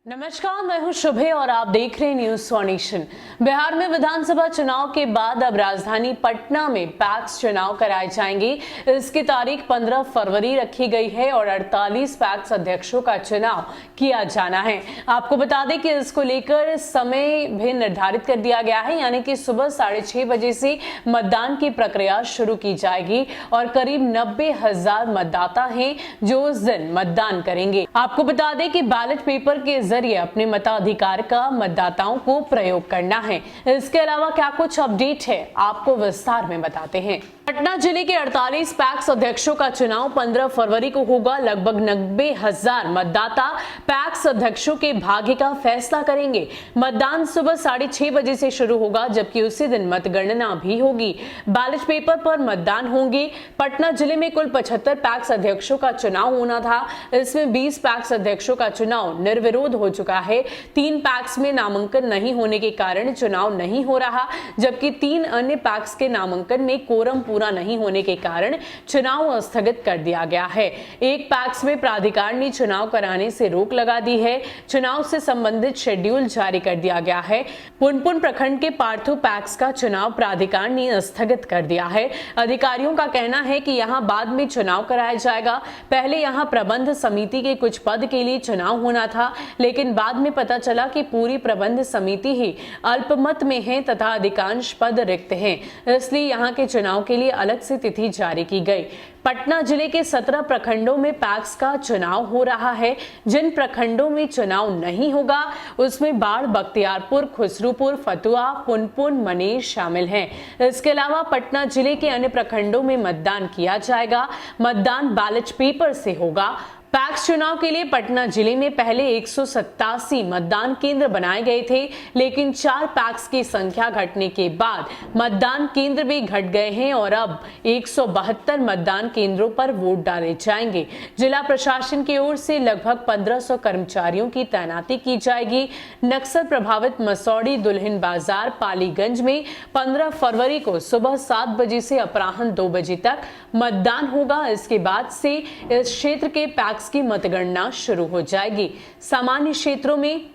नमस्कार, मैं हूं शुभे और आप देख रहे हैं न्यूज नेशन। बिहार में विधानसभा चुनाव के बाद अब राजधानी पटना में पैक्स चुनाव कराए जाएंगे। इसकी तारीख 15 फरवरी रखी गई है और 48 पैक्स अध्यक्षों का चुनाव किया जाना है। आपको बता दें कि इसको लेकर समय भी निर्धारित कर दिया गया है, यानी कि सुबह 6:30 बजे से मतदान की प्रक्रिया शुरू की जाएगी और करीब 90,000 मतदाता हैं जो उस दिन मतदान करेंगे। आपको बता दें कि बैलेट पेपर के जरिए अपने मताधिकार का मतदाताओं को प्रयोग करना है। इसके अलावा क्या कुछ अपडेट है, आपको विस्तार में बताते हैं। पटना जिले के 48 पैक्स अध्यक्षों का चुनाव 15 फरवरी को होगा। लगभग 90,000 मतदाता पैक्स अध्यक्षों के भाग्य का फैसला करेंगे। मतदान सुबह 6:30 बजे से शुरू होगा, जबकि उसी दिन मतगणना भी होगी। बैलेट पेपर पर मतदान होंगे। पटना जिले में कुल 75 पैक्स अध्यक्षों का चुनाव होना था। इसमें 20 पैक्स अध्यक्षों का चुनाव निर्विरोध हो चुका है। 3 पैक्स में नामांकन नहीं होने के कारण चुनाव नहीं हो रहा, जबकि 3 अन्य पैक्स के नामांकन में कोरम पूरा नहीं होने के कारण चुनाव स्थगित कर दिया गया है। एक पैक्स में प्राधिकार ने चुनाव कराने से रोक लगा दी है। चुनाव से संबंधित शेड्यूल जारी कर दिया गया है। पुनपुन प्रखंड के पार्थू पैक्स का चुनाव प्राधिकार ने स्थगित कर दिया है। अधिकारियों का कहना है कि यहां बाद में चुनाव कराया जाएगा। पहले यहां प्रबंध समिति के कुछ पद के लिए चुनाव होना था, लेकिन बाद में पता चला कि पूरी प्रबंध समिति ही अल्पमत में है तथा अधिकांश पद रिक्त हैं। इसलिए यहां के चुनाव के लिए अलग से तिथि जारी की गई। पटना जिले के 17 प्रखंडों में पैक्स का चुनाव हो रहा है। जिन प्रखंडों में चुनाव नहीं होगा उसमें बाढ़, बख्तियारपुर, खुसरूपुर, फतुहा, पुनपुन, मनेर शामिल हैं। इसके अलावा पटना जिले के अन्य प्रखंडों में मतदान किया जाएगा। मतदान बैलेट पेपर से होगा। पैक्स चुनाव के लिए पटना जिले में पहले 187 मतदान केंद्र बनाए गए थे, लेकिन 4 पैक्स की संख्या घटने के बाद मतदान केंद्र भी घट गए हैं और अब 172 मतदान केंद्रों पर वोट डाले जाएंगे। जिला प्रशासन की ओर से लगभग 1500 कर्मचारियों की तैनाती की जाएगी। नक्सल प्रभावित मसौड़ी, दुल्हिन बाजार, पालीगंज में 15 फरवरी को सुबह 7 बजे से अपराह्न 2 बजे तक मतदान होगा। इसके बाद से इस क्षेत्र के पैक्स की मतगणना शुरू हो जाएगी। सामान्य क्षेत्रों में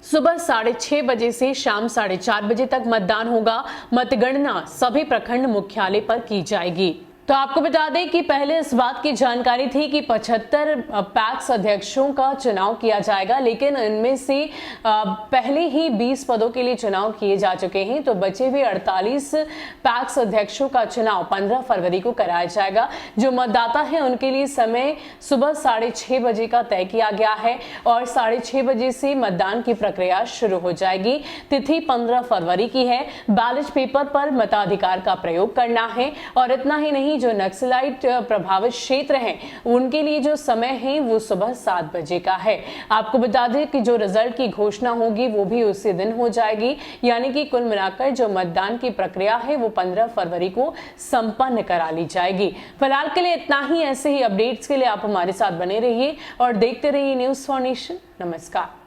सुबह 6:30 बजे से शाम 4:30 बजे तक मतदान होगा। मतगणना सभी प्रखंड मुख्यालय पर की जाएगी। तो आपको बता दें कि पहले इस बात की जानकारी थी कि 75 पैक्स अध्यक्षों का चुनाव किया जाएगा, लेकिन इनमें से पहले ही 20 पदों के लिए चुनाव किए जा चुके हैं। तो बचे हुए 48 पैक्स अध्यक्षों का चुनाव 15 फरवरी को कराया जाएगा। जो मतदाता हैं उनके लिए समय सुबह 6:30 बजे का तय किया गया है और 6:30 बजे से मतदान की प्रक्रिया शुरू हो जाएगी। तिथि 15 फरवरी की है। बैलेट पेपर पर मताधिकार का प्रयोग करना है और इतना ही नहीं, जो नक्सलाइट प्रभावित क्षेत्र हैं उनके लिए जो समय है वो सुबह 7 बजे का है। आपको बता दें कि जो रिजल्ट की घोषणा होगी वो भी उसी दिन हो जाएगी, यानी कि कुल मिलाकर जो मतदान की प्रक्रिया है वो 15 फरवरी को संपन्न करा ली जाएगी। फिलहाल के लिए इतना ही। ऐसे ही अपडेट्स के लिए आप हमारे साथ बने रहिए और देखते रहिए न्यूज नेशन। नमस्कार।